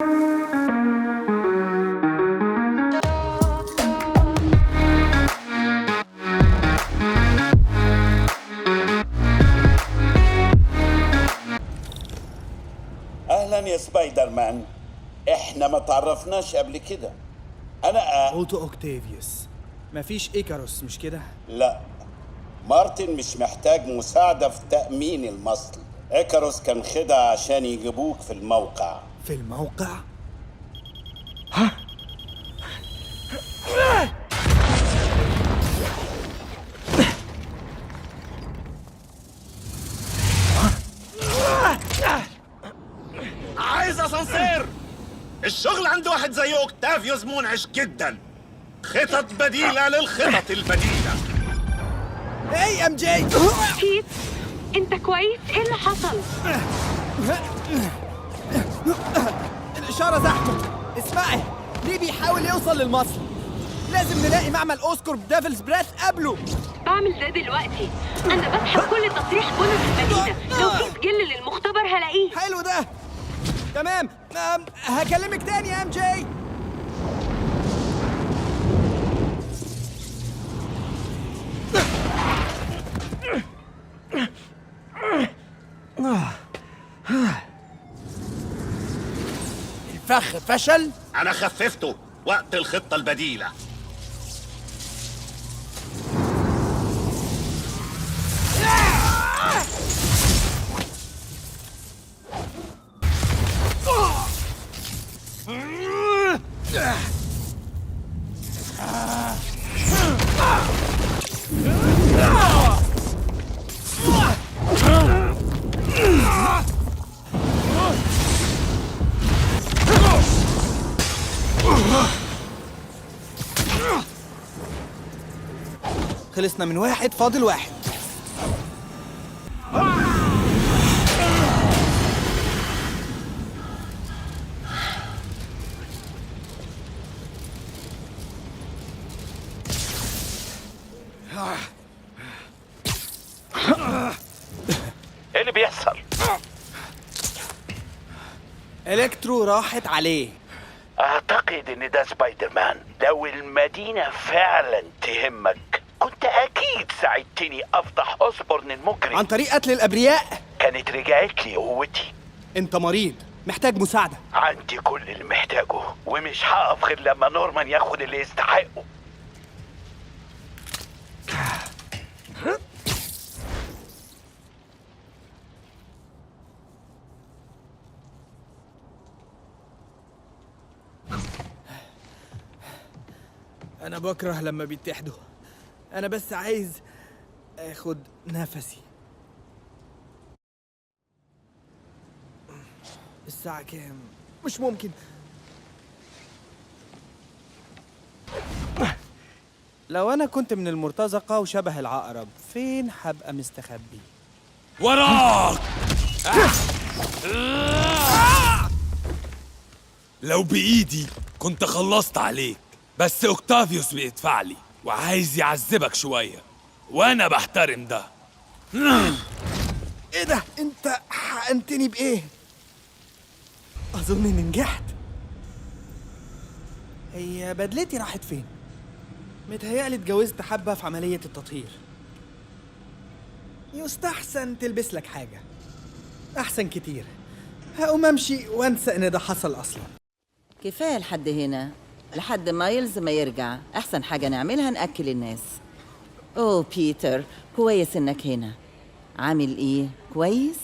اهلا يا سبايدر مان. احنا ما تعرفناش قبل كده. انا اوتو اوكتافيوس. مفيش ايكاروس مش كده؟ لا، مارتن مش محتاج مساعدة في تأمين المصل. إيكاروس كان خدع عشان يجيبوك في الموقع. في الموقع؟ عايز اسانسير. الشغل عند واحد زي اوكتافيوس منعش جدا. خطط بديلة للخطط البديلة. اي ام جي. بيت، انت كويس؟ ايه اللي حصل؟ الاشاره زحمه. اسمعي، ليه بيحاول يوصل للمصل؟ لازم نلاقي معمل اوسكورب ديفلز بريث قبله. بعمل ده دلوقتي. انا بسحب كل تصريح بونص المدينه. لو في سجل للمختبر هلاقيه. حلو ده. تمام. هكلمك تاني يا ام جي. الفخ فشل. انا خففته وقت الخطة البديلة. خلصنا من واحد، فاضل واحد. ايه اللي بيحصل؟ الكترو راحت عليه. أعتقد إن ده سبايدر مان. لو المدينة فعلا تهمك كنت أكيد ساعدتني أفضح أوسبورن المجرم. عن طريق قتل الأبرياء. كانت رجعت لي قوتي. أنت مريض، محتاج مساعدة. عندي كل اللي محتاجه، ومش هقف غير لما نورمان ياخد اللي يستحقه. أنا بكره لما بيتحدوا. أنا بس عايز آخد نفسي. الساعة كام؟ مش ممكن. لو أنا كنت من المرتزقة وشبه العقرب، فين هبقى مستخبي؟ وراك! لو بإيدي كنت خلصت عليك، بس اوكتافيوس بيدفع لي وعايز يعذبك شوية، وأنا بحترم ده. إيه ده؟ أنت حقنتني بإيه؟ أظن إني نجحت. هي بدلتي راحت فين؟ متهيألي اتجوزت حبة في عملية التطهير. يستحسن تلبس لك حاجة. أحسن كتير. هقوم أمشي وأنسى إن ده حصل أصلا. كفاية لحد هنا، لحد مايلز ما يرجع. أحسن حاجة نعملها نأكل الناس. أوه بيتر، كويس إنك هنا. عامل إيه؟ كويس؟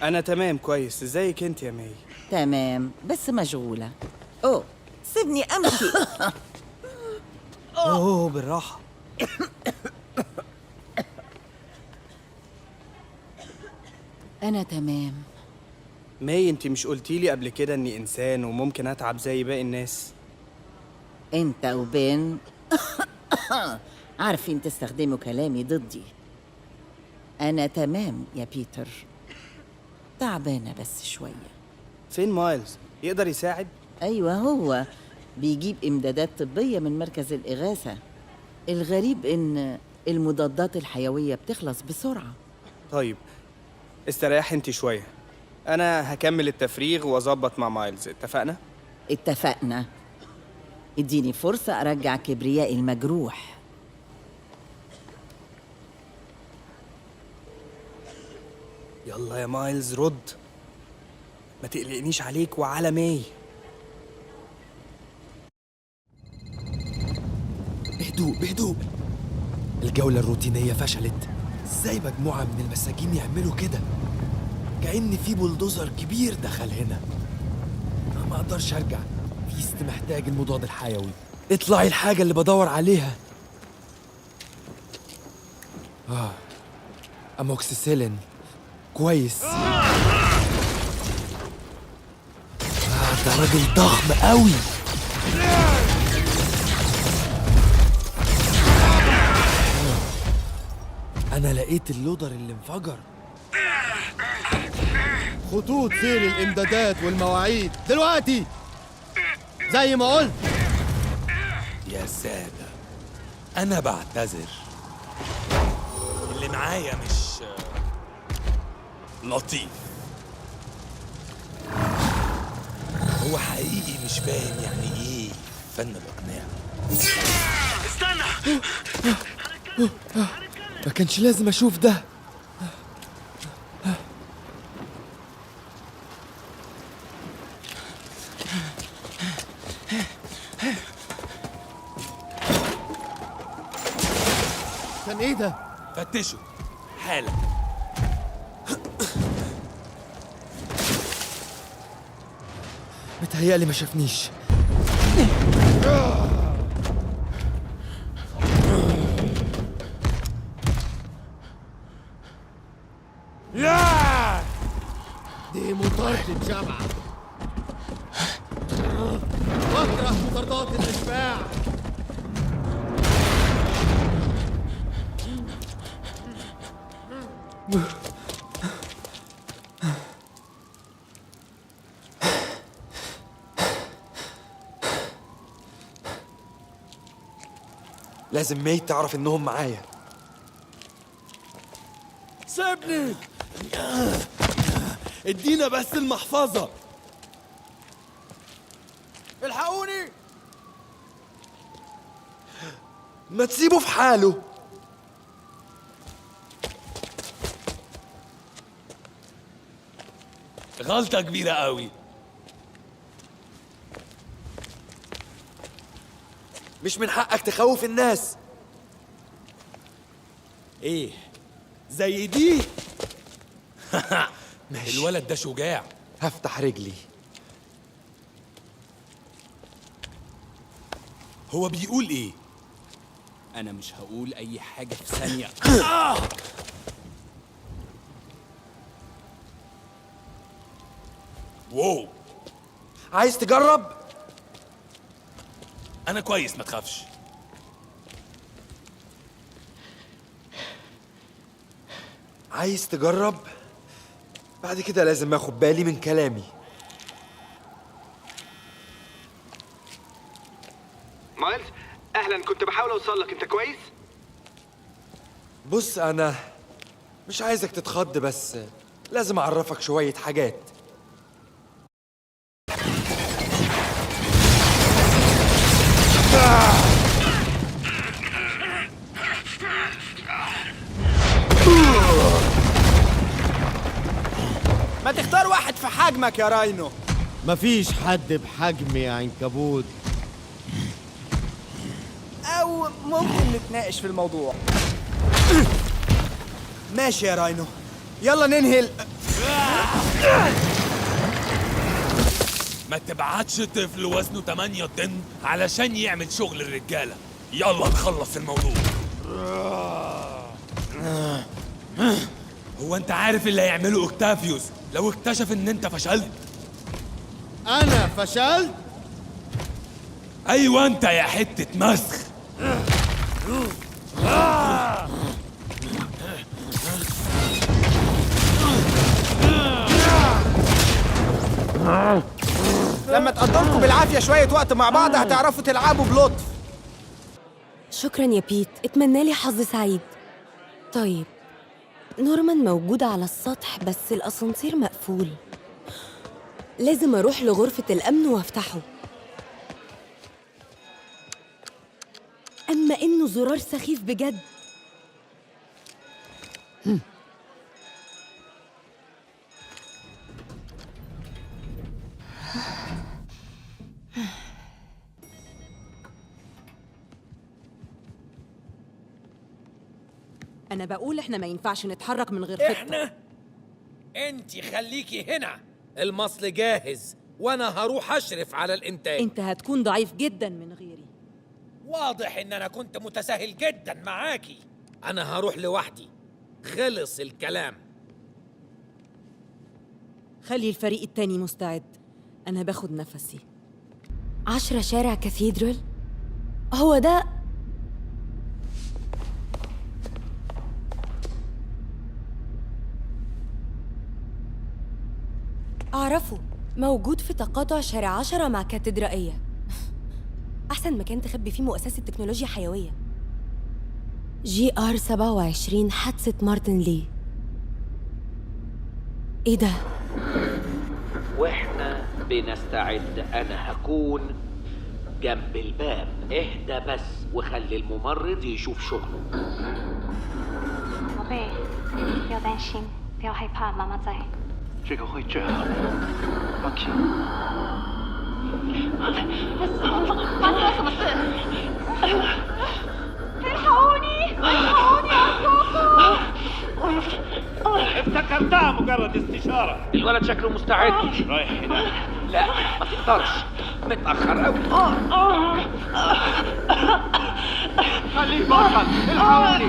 أنا تمام كويس. إزيك أنت يا ماي؟ تمام، بس مشغولة. أوه سيبني أمشي. أوه بالراحة. أنا تمام. ماي، أنت مش قلتيلي قبل كده إني إنسان وممكن أتعب زي باقي الناس؟ أنت وبين عارفين تستخدموا كلامي ضدي. أنا تمام يا بيتر، تعبانة بس شوية. فين مايلز؟ يقدر يساعد؟ أيوة، هو بيجيب إمدادات طبية من مركز الإغاثة. الغريب إن المضادات الحيوية بتخلص بسرعة. طيب استريح انت شوية. أنا هكمل التفريغ وأظبط مع مايلز، اتفقنا؟ اتفقنا. اديني فرصة أرجع كبريائي المجروح. يلا يا مايلز رد، ما تقلقنيش عليك وعلى ماي. بهدوء. الجولة الروتينية فشلت. ازاي مجموعة من المساجين يعملوا كده؟ كأن في بلدوزر كبير دخل هنا. أنا ما اقدرش ارجع، فيست محتاج المضاد الحيوي. اطلعي الحاجة اللي بدور عليها. اموكسيسيلين كويس. ده راجل ضخم قوي. انا لقيت اللودر اللي انفجر. خطوط سير الامدادات والمواعيد دلوقتي زي ما قلت. يا سادة، أنا بعتذر. اللي معايا مش لطيف. هو حقيقي مش فاهم يعني إيه فن الإقناع. استنى. ما كانش لازم اشوف ده. كان ايه ده؟ فتشوا حالا. متهيألي ما شافنيش. دي مطاردة جامعة. بكره مطاردات الإشباع. لازم ماي تعرف انهم معايا. سيبني. ادينا بس المحفظة. الحقوني. ما تسيبه في حاله. غلطة كبيرة قوي. مش من حقك تخوف الناس. ايه زي دي؟ ماشي. الولد ده شجاع. هفتح رجلي. هو بيقول إيه؟ انا مش هقول اي حاجة في ثانية. واو، عايز تجرب؟ أنا كويس ما تخافش. عايز تجرب؟ بعد كده لازم اخد بالي من كلامي. مايلز، اهلا. كنت بحاول اوصل لك. انت كويس؟ بص، انا مش عايزك تتخض، بس لازم اعرفك شوية حاجات. ما تختار واحد في حجمك يا راينو. مفيش حد بحجمي يا عنكبوت. او ممكن نتناقش في الموضوع. ماشي يا راينو، يلا ننهي. ما تبعتش طفل وزنه 8 طن علشان يعمل شغل الرجالة. يلا نخلص الموضوع. هو انت عارف اللي هيعمله اوكتافيوس لو اكتشف ان انت فشلت؟ انا فشلت؟ ايوه انت يا حتة مسخ. لما تقضوا بالعافية شوية وقت مع بعض هتعرفوا تلعبوا بلطف. شكرا يا بيت، اتمنى لي حظ سعيد. طيب، نورمان موجود على السطح بس الأسانسير مقفول. لازم أروح لغرفة الأمن وأفتحه. كأنه زرار سخيف بجد. أنا بقول إحنا ما ينفعش نتحرك من غير خطة. احنا؟ انتي خليكي هنا، المصل جاهز وانا هروح اشرف على الانتاج. أنت هتكون ضعيف جدا من غيري. واضح ان انا كنت متساهل جدا معاكي. انا هروح لوحدي، خلص الكلام. خلي الفريق التاني مستعد، أنا باخد نفسي. 10 شارع كاثيدرال؟ هو ده؟ أعرفه، موجود في تقاطع شارع 10 مع كاتدرائية. أحسن مكان تخبي فيه مؤسسة تكنولوجيا حيوية. GR 27 حادثة مارتن لي. إيه ده؟ واحنا بنستعد انا هكون جنب الباب. اهدى بس وخلي الممرض يشوف شغله. 宝贝，不要担心，不要害怕，妈妈在。这个会治好的，放心。发生了什么事？الحقوني الحقوني أرجوكم. افتكرتها مجرد استشارة. الولد شكله مستعد. رايح هناك. لا ما تقدرش، متأخر قوي. خليه بطل. الحقوني.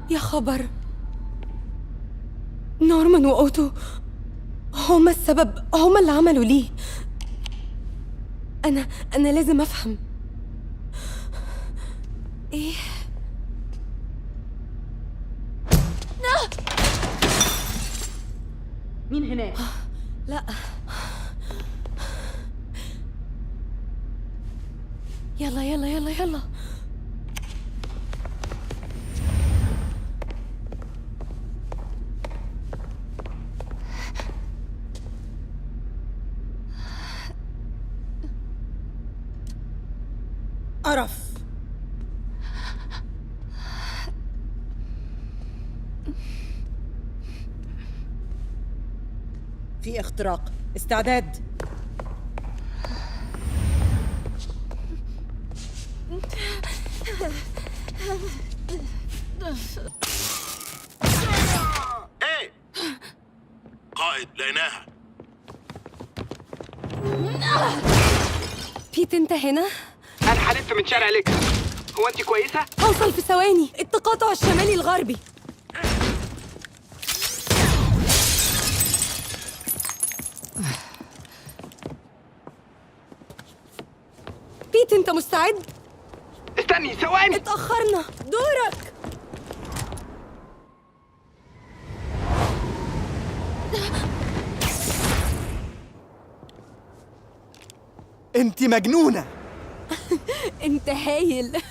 يا خبر، نورمان وأوتو هما السبب، هما اللي عملوا ليه. أنا لازم أفهم. إيه؟ مين هناك؟ لا، يلا يلا يلا يلا. قرف. في اختراق، استعداد. ايه قائد، لقيناها. بيت انت هنا؟ انا حلفت من شارع ليكس. هو انت كويسه؟ هوصل في ثواني. التقاطع الشمالي الغربي. بيت انت مستعد؟ استني ثواني. اتأخرنا، دورك. انت مجنونة. انت هايل.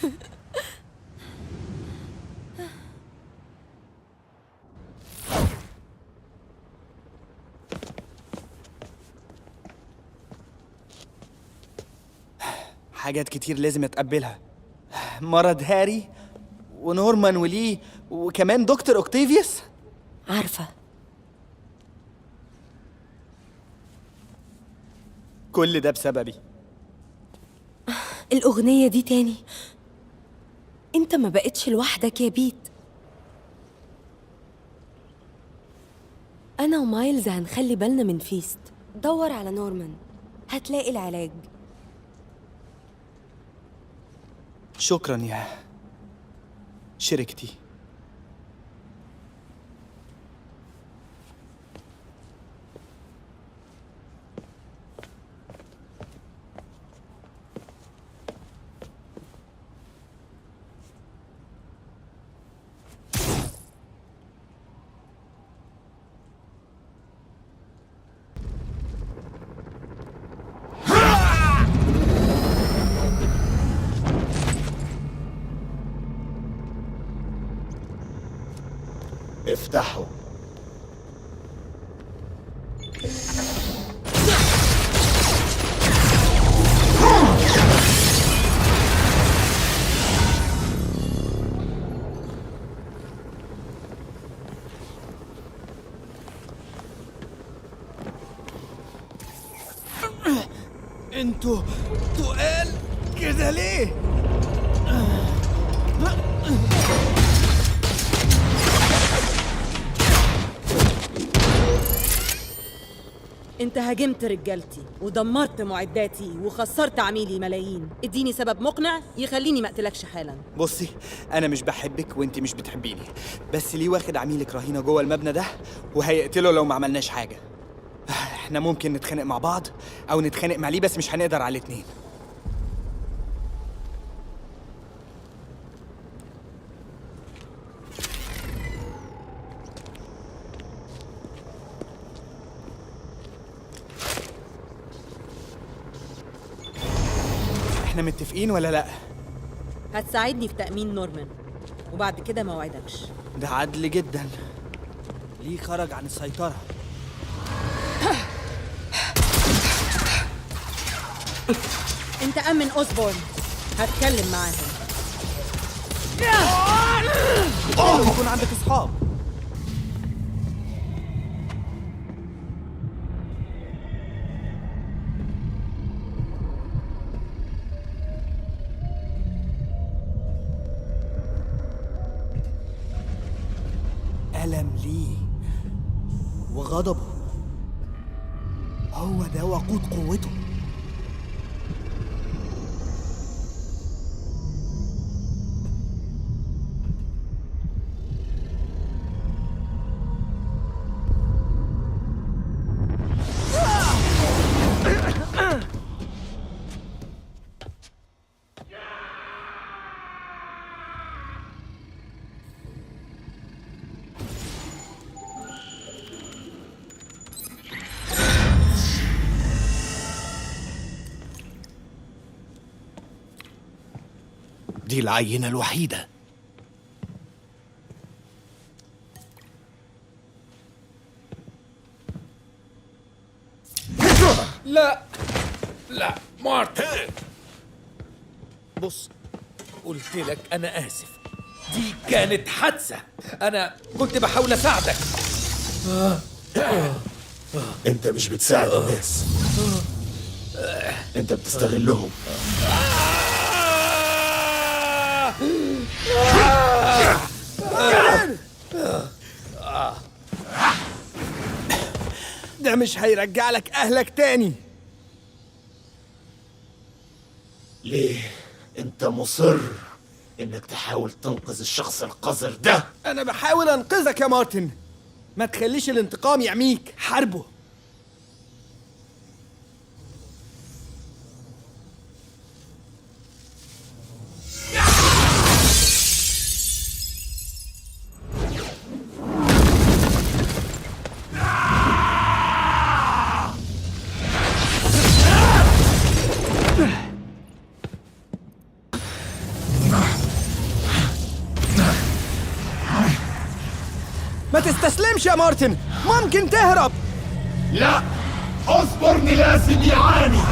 حاجات كتير لازم اتقبلها. مرض هاري ونورمان ولي وكمان دكتور اوكتافيوس. عارفة. كل ده بسببي. الأغنية دي تاني. انت ما بقتش لوحدك يا بيت. أنا ومايلز هنخلي بالنا من فيست. دور على نورمان، هتلاقي العلاج. شكرا يا شركتي. افتحوا. انتوا تقال كده ليه؟ انت هاجمت رجالتي ودمرت معداتي وخسرت عميلي ملايين. اديني سبب مقنع يخليني ما اقتلكش حالا. بصي، انا مش بحبك وانت مش بتحبيني، بس ليه واخد عميلك رهينه جوه المبنى ده وهيقتله لو ما عملناش حاجه. احنا ممكن نتخانق مع بعض او نتخانق مع ليه، بس مش هنقدر على الاتنين. احنا متفقين ولا لا؟ هتساعدني في تأمين نورمان وبعد كده ما اوعدكش. ده عدل جدا. ليه خرج عن السيطرة؟ انت أمن أوسبورن، هتكلم معاهم. يكون عندك اصحاب. ألم ليه وغضبه هو ده وقود قوته. دي العينة الوحيدة. لا لا مارتن، بص، قلت لك أنا آسف، دي كانت حادثة، أنا كنت بحاول أساعدك. انت مش بتساعد الناس، انت بتستغلهم. ده مش هيرجع لك أهلك تاني. ليه انت مصر انك تحاول تنقذ الشخص القذر ده؟ أنا بحاول أنقذك يا مارتن، ما تخليش الانتقام يعميك. حاربه. ما تستسلمش يا مارتن، ممكن تهرب. لا، اصبرني، لازم يعاني.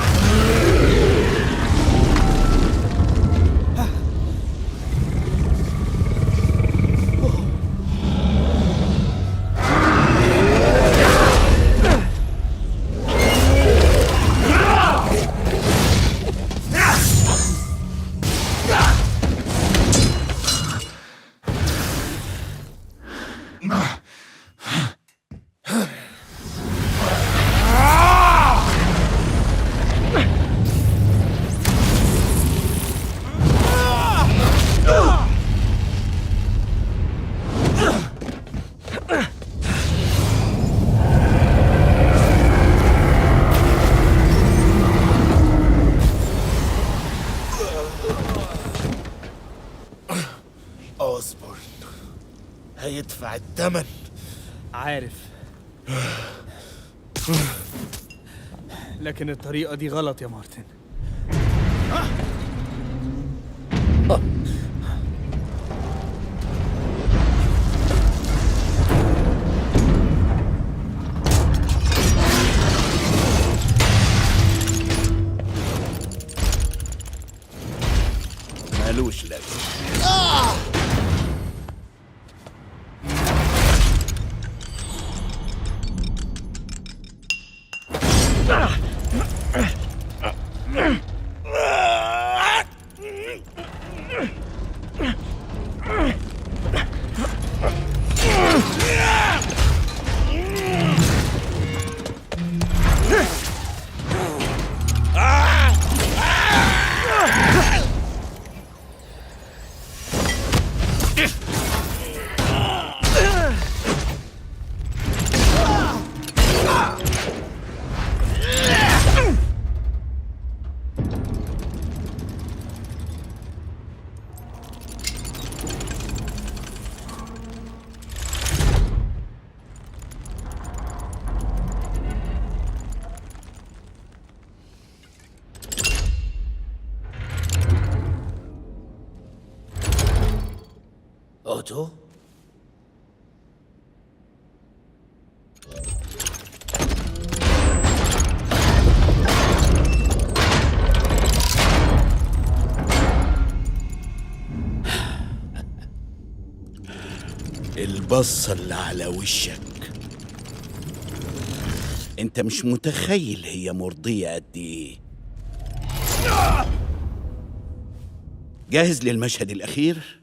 هيدفع الثمن. عارف، لكن الطريقة دي غلط يا مارتن. ملوش لازمة. أوتو؟ البصة اللي على وشك، انت مش متخيل هي مرضية قد ايه. جاهز للمشهد الأخير؟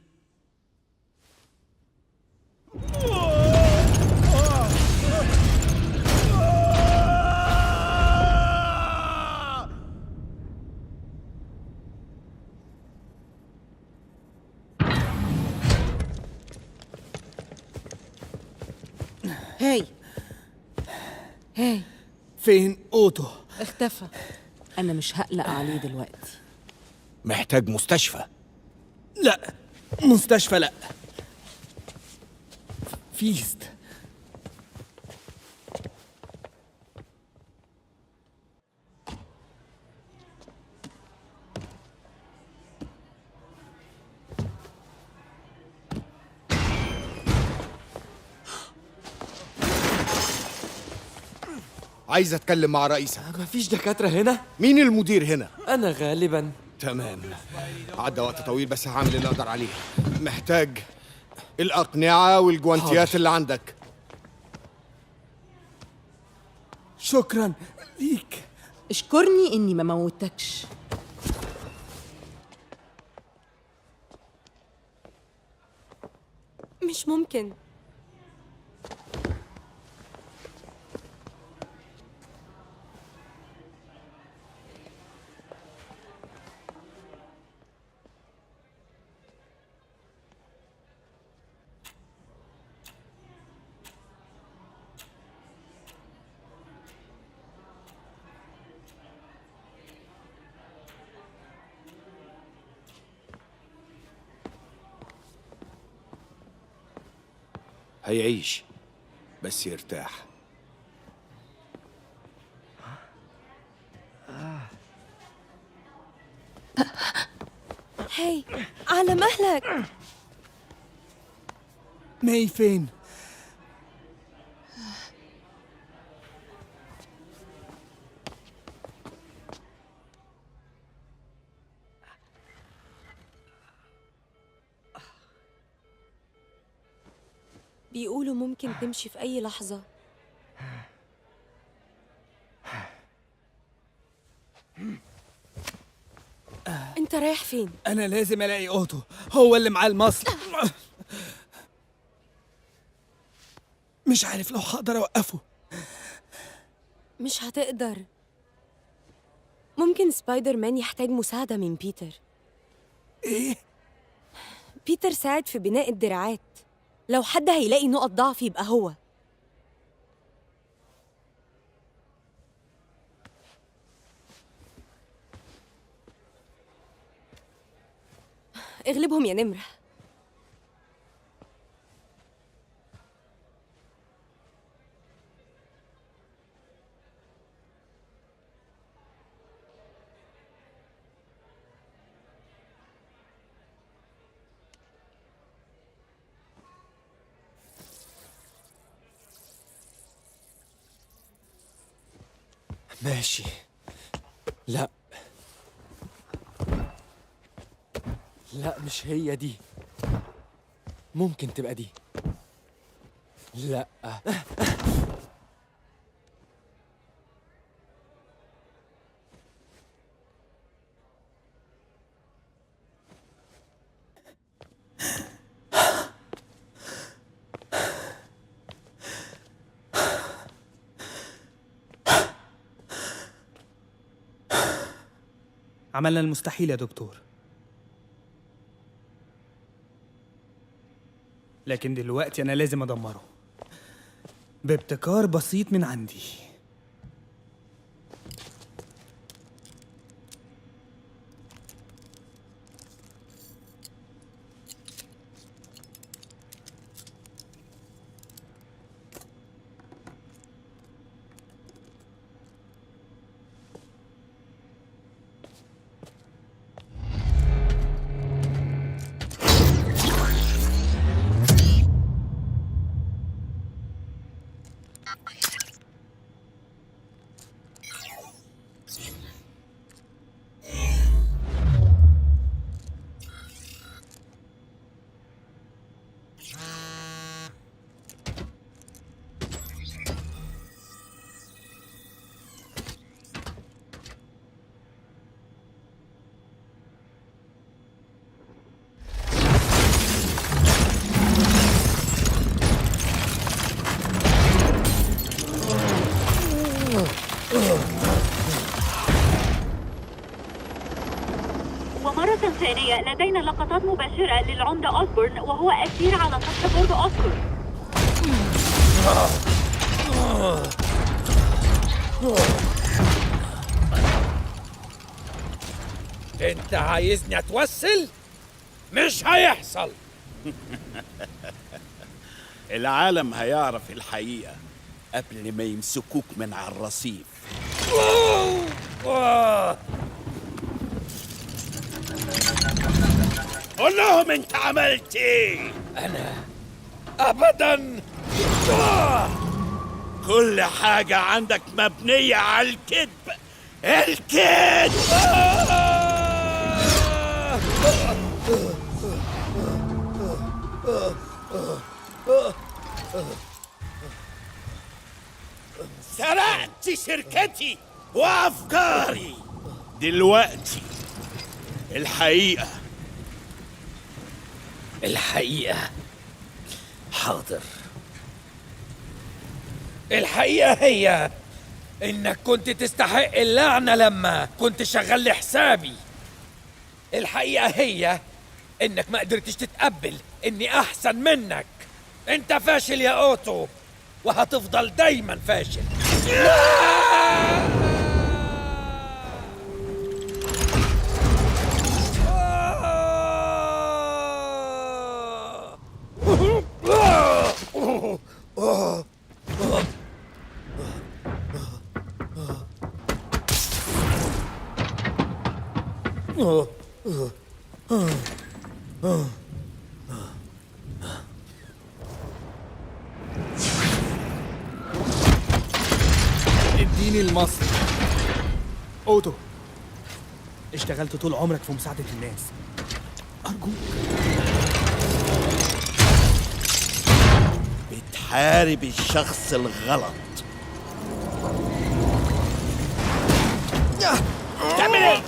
هاي فين اوتو؟ اختفى. انا مش هقلق عليه دلوقتي. محتاج مستشفى. لا، مستشفى لا. فيست. عايز اتكلم مع رئيسك. مفيش دكاترة هنا؟ مين المدير هنا؟ أنا غالبا. تمام، عدى وقت طويل بس هعمل اللي اقدر عليه. محتاج الأقنعة والجوانتيات اللي عندك. شكرا ليك. اشكرني اني ما موتكش. مش ممكن. هيعيش بس يرتاح. هاي، على مهلك. ماي فين؟ بيقولوا ممكن تمشي في أي لحظة. أنت رايح فين؟ أنا لازم ألاقي أوتو، هو اللي معاه المصل. مش عارف لو هقدر أوقفه. مش هتقدر. ممكن سبايدر مان يحتاج مساعدة من بيتر. إيه؟ بيتر ساعد في بناء الدراعات. لو حد هيلاقي نقط ضعف يبقى هو. اغلبهم يا نمرة. ماشي. لا لا مش هي دي. ممكن تبقى دي. لا. عملنا المستحيل يا دكتور، لكن دلوقتي أنا لازم أدمره بابتكار بسيط من عندي. ومرة ثانية لدينا لقطات مباشرة للعمدة أوسبورن وهو أسير على سطح برج أوسكار. انت عايزني اتوسل؟ مش هيحصل. العالم هيعرف الحقيقة قبل ما يمسكوك من على الرصيف. قول لهم انت عملت ايه. انا ابدا. كل حاجة عندك مبنية على الكذب. الكذب. سرقت شركتي وافكاري. دلوقتي الحقيقة حاضر. الحقيقة هي انك كنت تستحق اللعنة لما كنت شغال لحسابي. الحقيقة هي انك ما قدرتش تتقبل اني احسن منك. انت فاشل يا اوتو وهتفضل دايما فاشل. اديني المصل. اوتو، اشتغلت طول عمرك في مساعدة الناس، أرجوك. بتحارب الشخص الغلط. تعمل ايه؟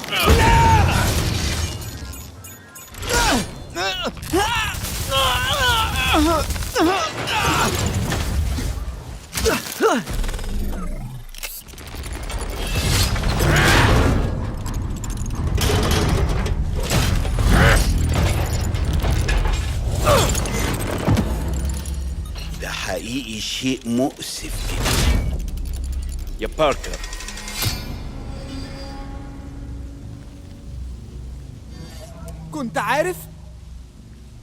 ده حقيقي شيء مؤسف جدا يا باركر. كنت عارف؟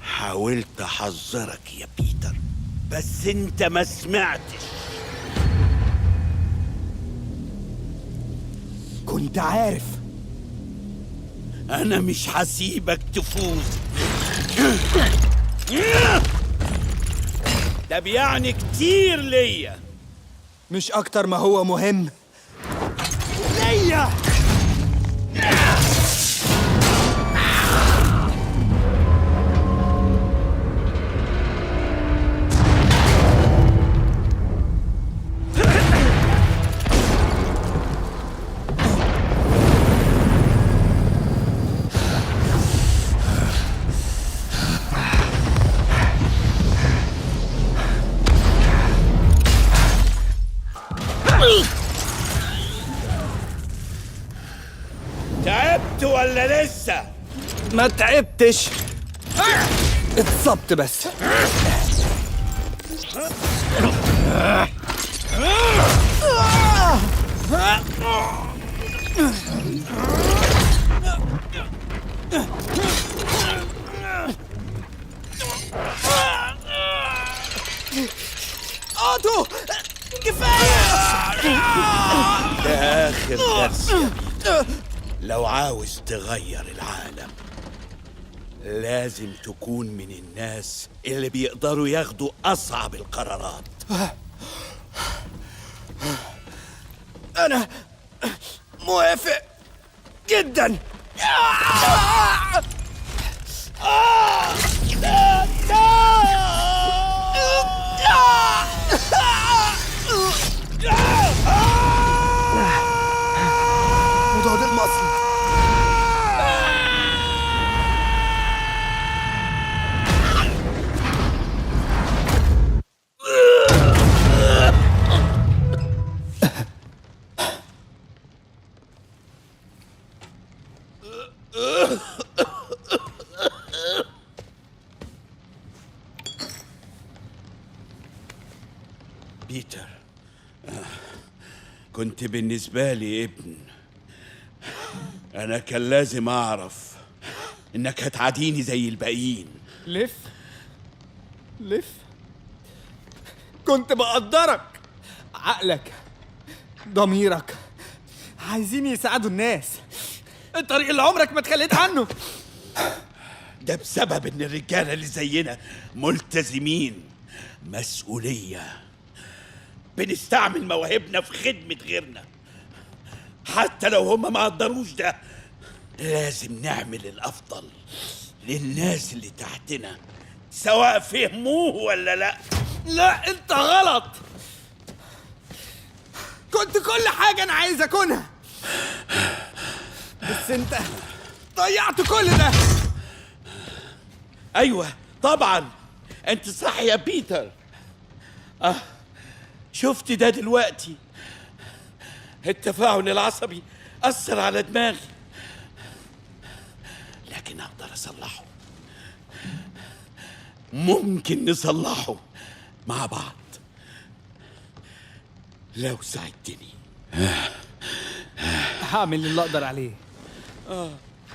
حاولت احذرك يا بيتر بس انت ما سمعتش. كنت عارف. انا مش هسيبك تفوز. ده بيعني كتير ليا. مش أكتر ما هو مهم ليا. تعبت ولا لسه؟ ما تعبتش، اتصبت بس. اوتو كفايه. ده آخر درس يا بيتر. لو عاوز تغير العالم لازم تكون من الناس اللي بيقدروا ياخدوا أصعب القرارات. انا موافق جدا. مضاد المصل. بيتر، كنت بالنسبة لي ابن. أنا كان لازم أعرف إنك هتعاديني زي الباقيين. لف كنت بقدرك، عقلك ضميرك عايزين يساعدوا الناس، الطريق اللي عمرك ما تخليت عنه. ده بسبب إن الرجالة اللي زينا ملتزمين مسؤولية، بنستعمل مواهبنا في خدمة غيرنا حتى لو هم ما قدروش ده. لازم نعمل الأفضل للناس اللي تحتنا سواء فهموه ولا لا. لا انت غلط، كنت كل حاجة انا عايز اكونها، بس انت ضيعت كل ده. أيوة طبعا أنت صح يا بيتر. شفت ده دلوقتي؟ التفاعل العصبي أثر على دماغي، لكن أقدر أصلحه. ممكن نصلحه مع بعض لو ساعدتني. هعمل اللي اقدر عليه.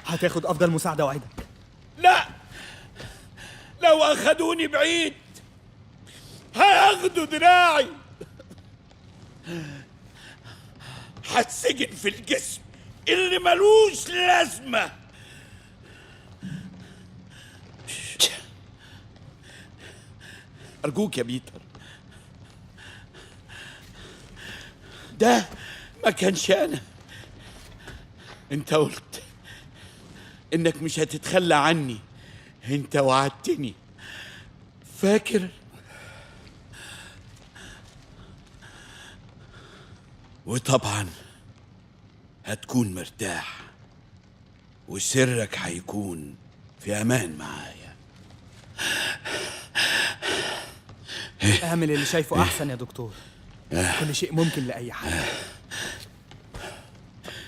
هتاخد افضل مساعدة وعدك. لا، لو أخدوني بعيد هياخدوا دراعي، هتسجن في الجسم اللي ملوش لازمة. أرجوك يا بيتر، ده ما كانش أنا. أنت قلت إنك مش هتتخلى عني، أنت وعدتني، فاكر؟ وطبعا هتكون مرتاح وسرك هيكون في أمان معايا. اعمل اللي شايفه احسن يا دكتور، كل شيء ممكن لأي حد.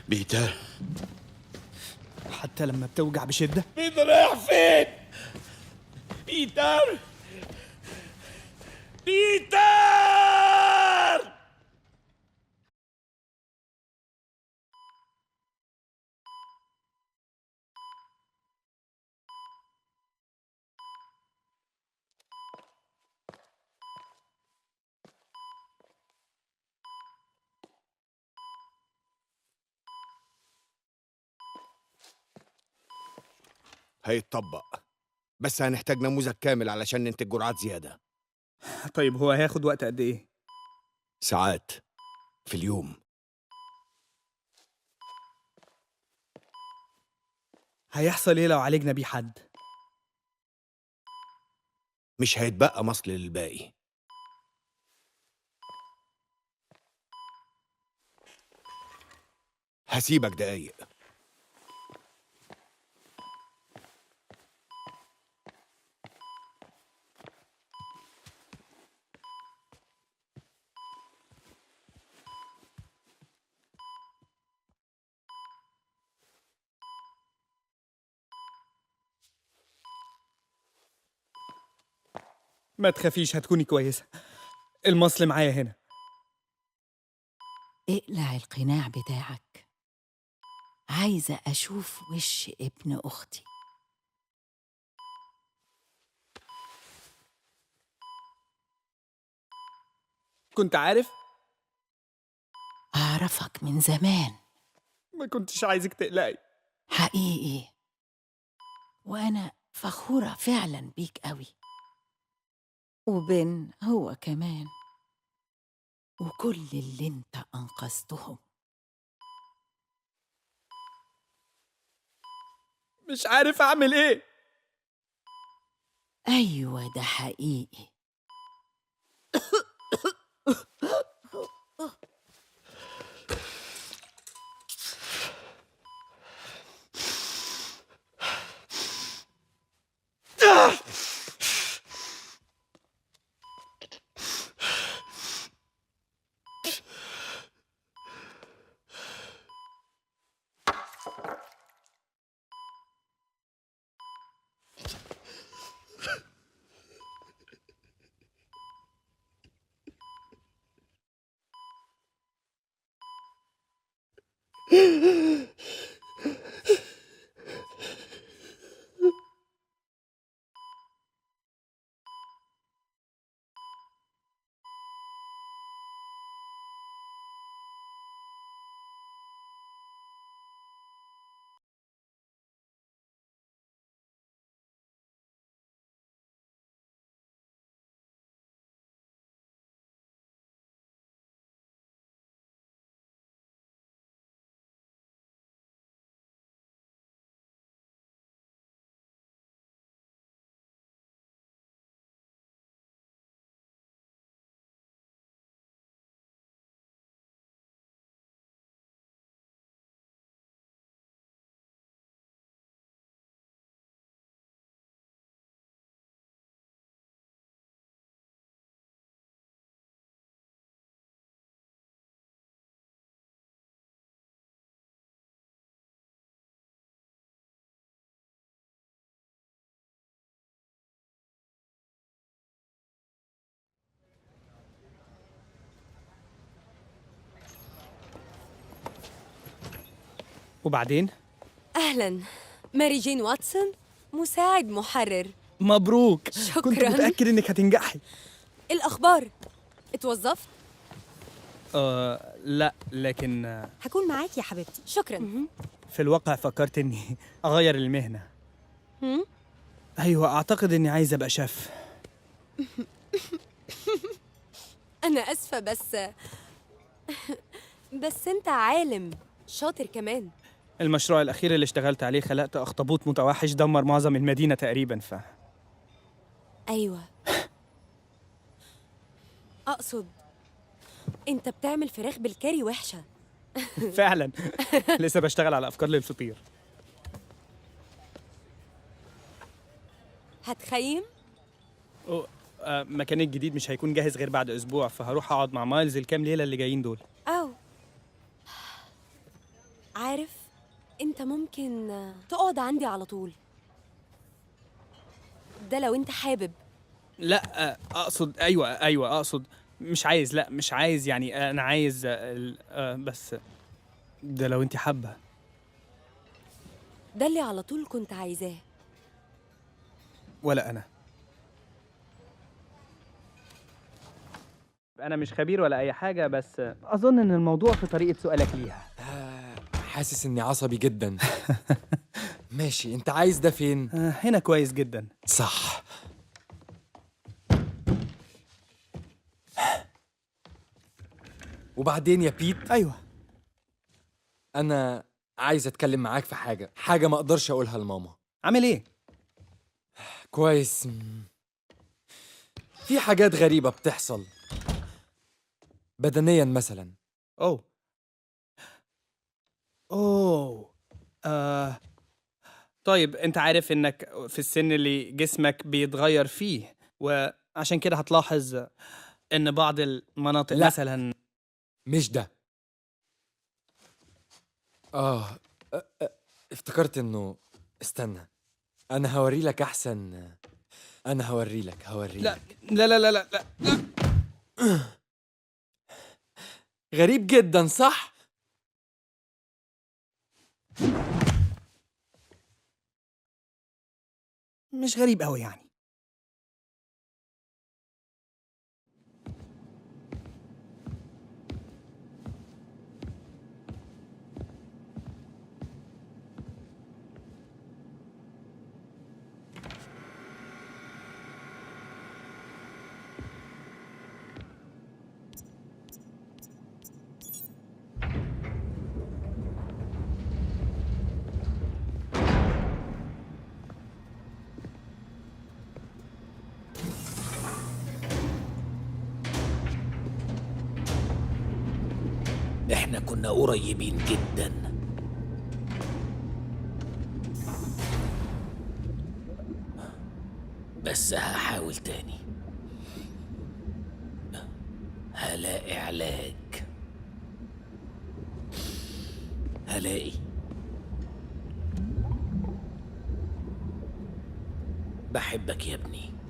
بيتر، حتى لما بتوجع بشدة. بيتر رايح فين؟ بيتر، بيتر! هيتطبق، بس هنحتاج نموذج كامل علشان ننتج جرعات زيادة. طيب هو هياخد وقت قد ايه؟ ساعات في اليوم. هيحصل ايه لو عالجنا بيه حد؟ مش هيتبقى مصل للباقي. هسيبك دقايق. ما تخافيش هتكوني كويسة. المصل معايا هنا. اقلع القناع بتاعك، عايزة أشوف وش ابن أختي. كنت عارف؟ أعرفك من زمان. ما كنتش عايزك تقلقي. حقيقي، وأنا فخورة فعلا بيك قوي، وبن هو كمان، وكل اللي انت أنقذتهم. مش عارف أعمل إيه. أيوة ده حقيقي. وبعدين؟ أهلا، ماري جين واتسون، مساعد محرر. مبروك. شكراً. كنت متأكد إنك هتنجحي. إيه الأخبار؟ اتوظفت؟ لا، لكن هكون معاك يا حبيبتي. شكراً. في الواقع فكرت إني أغير المهنة. هم؟ أيوة، أعتقد إني عايز أبقى شيف. أنا أسفة بس أنت عالم شاطر كمان. المشروع الأخير اللي اشتغلت عليه خلقت أخطبوط متوحش دمر معظم المدينة تقريباً. أيوة. أقصد أنت بتعمل فراخ بالكاري وحشة. فعلاً. لسه بشتغل على أفكار للفطير. هتخيم؟ مكاني الجديد مش هيكون جاهز غير بعد أسبوع، فهروح أقعد مع مايلز الكام ليلة اللي جايين دول. عارف، أنت ممكن تقعد عندي على طول، ده لو أنت حابب. لا، أقصد أيوة أقصد مش عايز. لا مش عايز، يعني أنا عايز بس ده لو أنت حابة. ده اللي على طول كنت عايزاه. ولا أنا مش خبير ولا أي حاجة، بس أظن إن الموضوع في طريقة سؤالك ليها. حاسس إني عصبي جدا. ماشي، أنت عايز ده فين؟ هنا كويس جدا. صح. وبعدين يا بيت؟ أيوة، أنا عايز أتكلم معاك في حاجة ما أقدرش أقولها لماما. عامل إيه؟ كويس. في حاجات غريبة بتحصل بدنيا مثلا. أوه. طيب أنت عارف إنك في السن اللي جسمك بيتغير فيه، وعشان كده هتلاحظ إن بعض المناطق لا. مثلا. مش ده. افتكرت إنه استنى، أنا هوري لك أحسن انا هوري لك لا لا لا لا لا, لا. غريب جدا صح؟ مش غريب قوي يعني. احنا كنا قريبين جدا. بس هحاول تاني. هلاقي علاج. هلاقي. بحبك يا ابني.